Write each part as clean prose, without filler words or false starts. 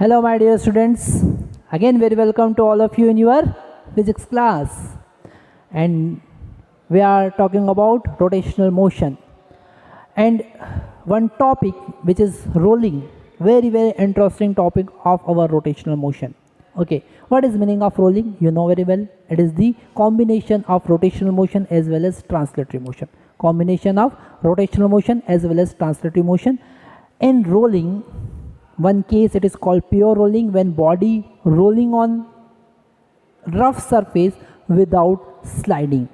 Hello my dear students, again very welcome to all of you in your physics class, and we are talking about rotational motion and one topic which is rolling, very interesting topic of our rotational motion. Okay, what is meaning of rolling? You know very well, it is the combination of rotational motion as well as translatory motion. Combination of rotational motion as well as translatory motion. In rolling, one case it is called pure rolling, when body rolling on rough surface without sliding.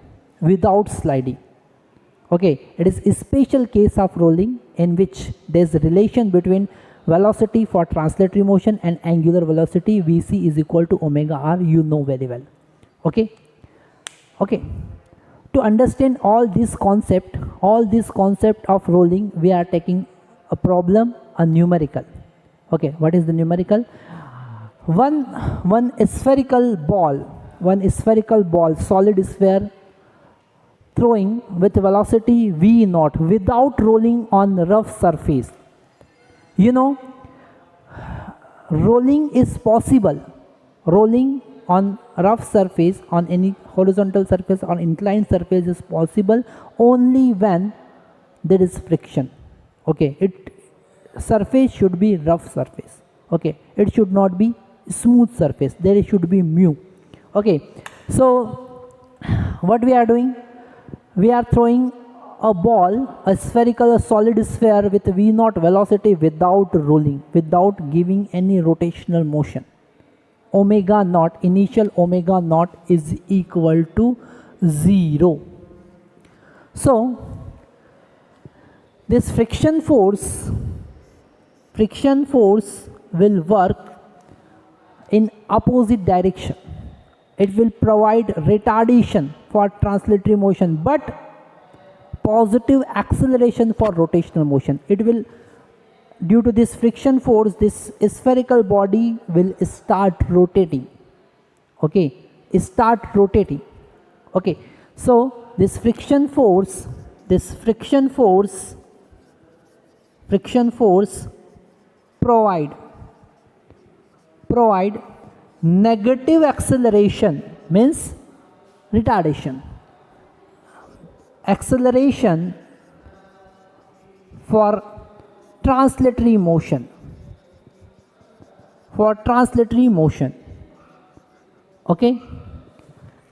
Okay, it is a special case of rolling in which there is a relation between velocity for translatory motion and angular velocity. Vc is equal to omega r, you know very well. Okay, to understand all this concept of rolling, we are taking a problem, a numerical. Okay, what is the numerical? One spherical ball, solid sphere, throwing with velocity v naught without rolling on rough surface. You know, rolling is possible. Rolling on rough surface, on any horizontal surface or inclined surface is possible only when there is friction. Okay, surface should be rough surface. Okay, it should not be smooth surface, there should be mu. Okay, so what we are doing, we are throwing a ball, a solid sphere with v naught velocity without rolling, without giving any rotational motion. Omega naught, initial omega naught is equal to 0. So this friction force will work in opposite direction. It will provide retardation for translatory motion but positive acceleration for rotational motion. It will, due to this friction force, this spherical body will start rotating. Okay, Okay, so this friction force provide negative acceleration, means retardation, acceleration for translatory motion, okay,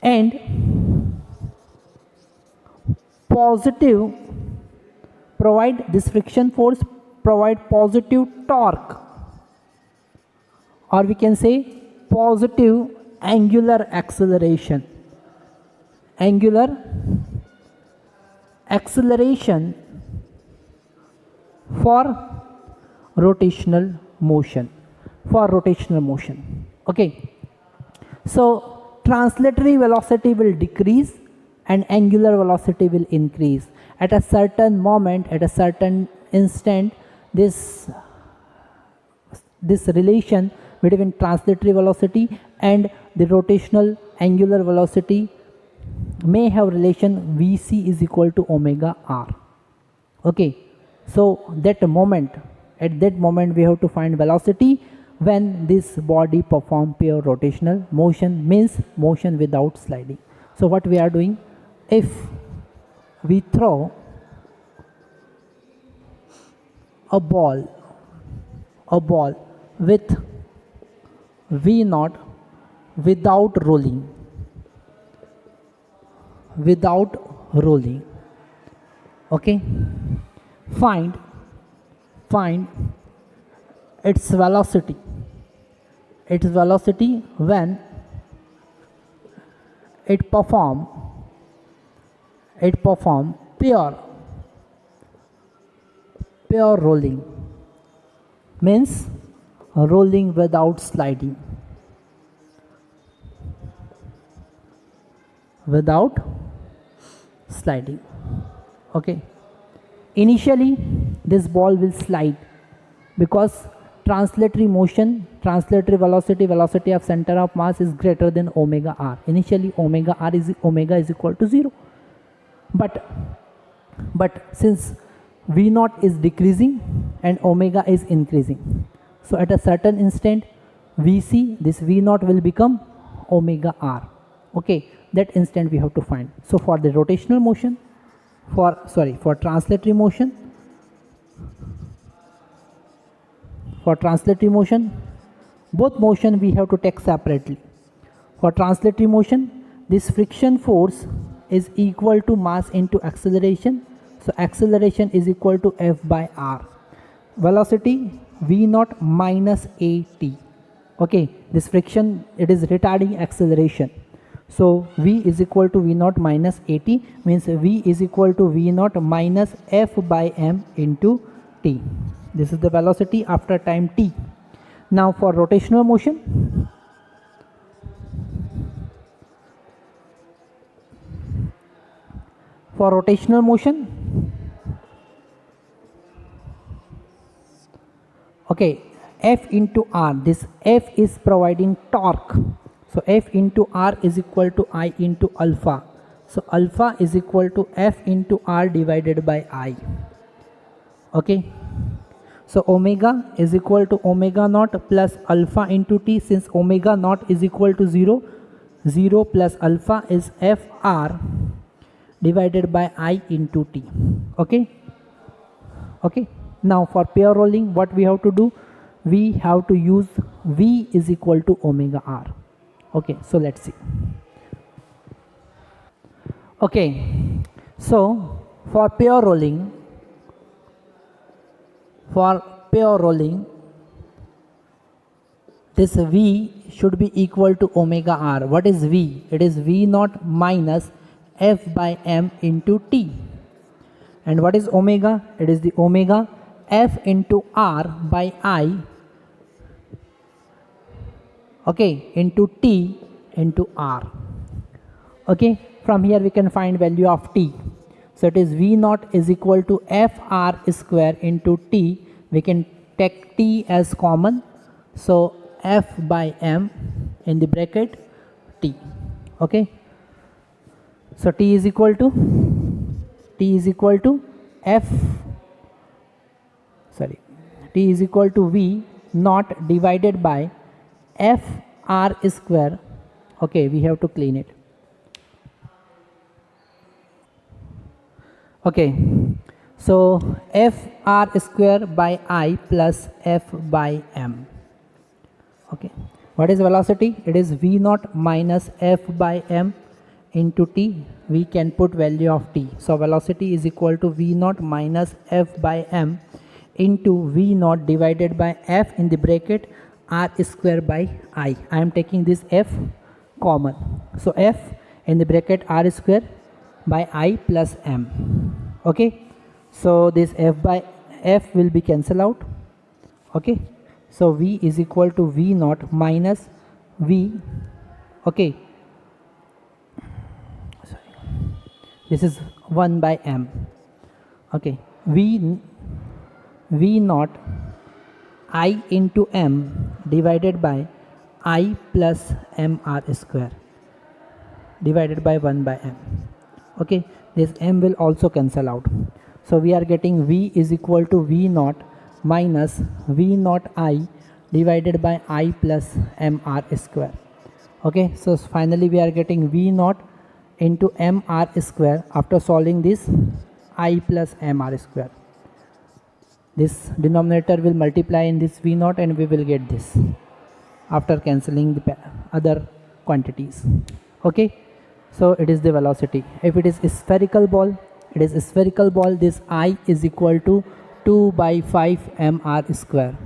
and positive provide, this friction force provide positive torque, or we can say positive angular acceleration for rotational motion. Okay, so translatory velocity will decrease and angular velocity will increase. At a certain moment, at a certain instant, this relation between translatory velocity and the rotational angular velocity may have relation Vc is equal to omega r. Okay, so at that moment we have to find velocity when this body perform pure rotational motion, means motion without sliding. So what we are doing, if we throw a ball with v naught without rolling, okay, find its velocity when it perform pure rolling, means rolling without sliding, okay. Initially this ball will slide because translatory velocity of center of mass is greater than omega r. Initially omega is equal to 0, but since V naught is decreasing and omega is increasing. So at a certain instant Vc, this V naught will become omega r. Okay, that instant we have to find. So for the rotational motion, for translatory motion, both motion we have to take separately. For translatory motion, this friction force is equal to mass into acceleration. So acceleration is equal to F by R. Velocity V naught minus AT. Okay, this friction, it is retarding acceleration. So V is equal to V naught minus AT, means V is equal to V naught minus F by M into T. This is the velocity after time t. Now for rotational motion, okay, F into R, this F is providing torque. So F into R is equal to I into alpha. So alpha is equal to F into R divided by I. Okay. So omega is equal to omega naught plus alpha into t. Since omega naught is equal to 0, 0 plus alpha is Fr divided by I into t. Okay. Okay. Now for pair rolling, what we have to do? We have to use V is equal to omega r. Okay. So let's see. Okay. So for pair rolling, this V should be equal to omega r. What is V? It is V naught minus F by M into T. And what is omega? It is the omega F into R by I, okay, into T into R. Okay, from here we can find value of T. So it is V naught is equal to Fr square into T. We can take T as common. So F by M in the bracket T. Okay. So T is equal to V naught divided by Fr square. Okay, we have to clean it. Okay, so Fr square by I plus F by M. Okay, what is velocity? It is V naught minus F by M into T. We can put value of T. So velocity is equal to V naught minus F by M into V naught divided by F in the bracket R square by I. I am taking this F common. So F in the bracket R square by I plus M. Okay, so this F by F will be cancelled out. Okay, so V is equal to V naught minus V. Okay, this is 1 by M. Okay, V naught I into M divided by I plus MR square divided by 1 by M. Okay, this M will also cancel out. So we are getting V is equal to V naught minus V naught I divided by I plus MR square. Okay, so finally we are getting V naught into MR square after solving this I plus MR square. This denominator will multiply in this V naught and we will get this after cancelling the other quantities. Okay, so it is the velocity. If it is a spherical ball, this I is equal to 2 by 5 mr square.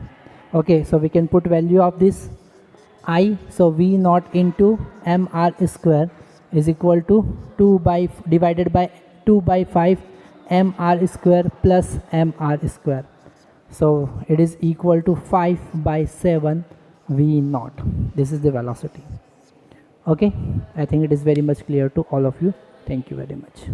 Okay, so we can put value of this I. So V naught into mr square is equal to 2 by divided by 2 by 5 mr square plus mr square. So it is equal to 5 by 7 V naught. This is the velocity. Okay, I think it is very much clear to all of you. Thank you very much.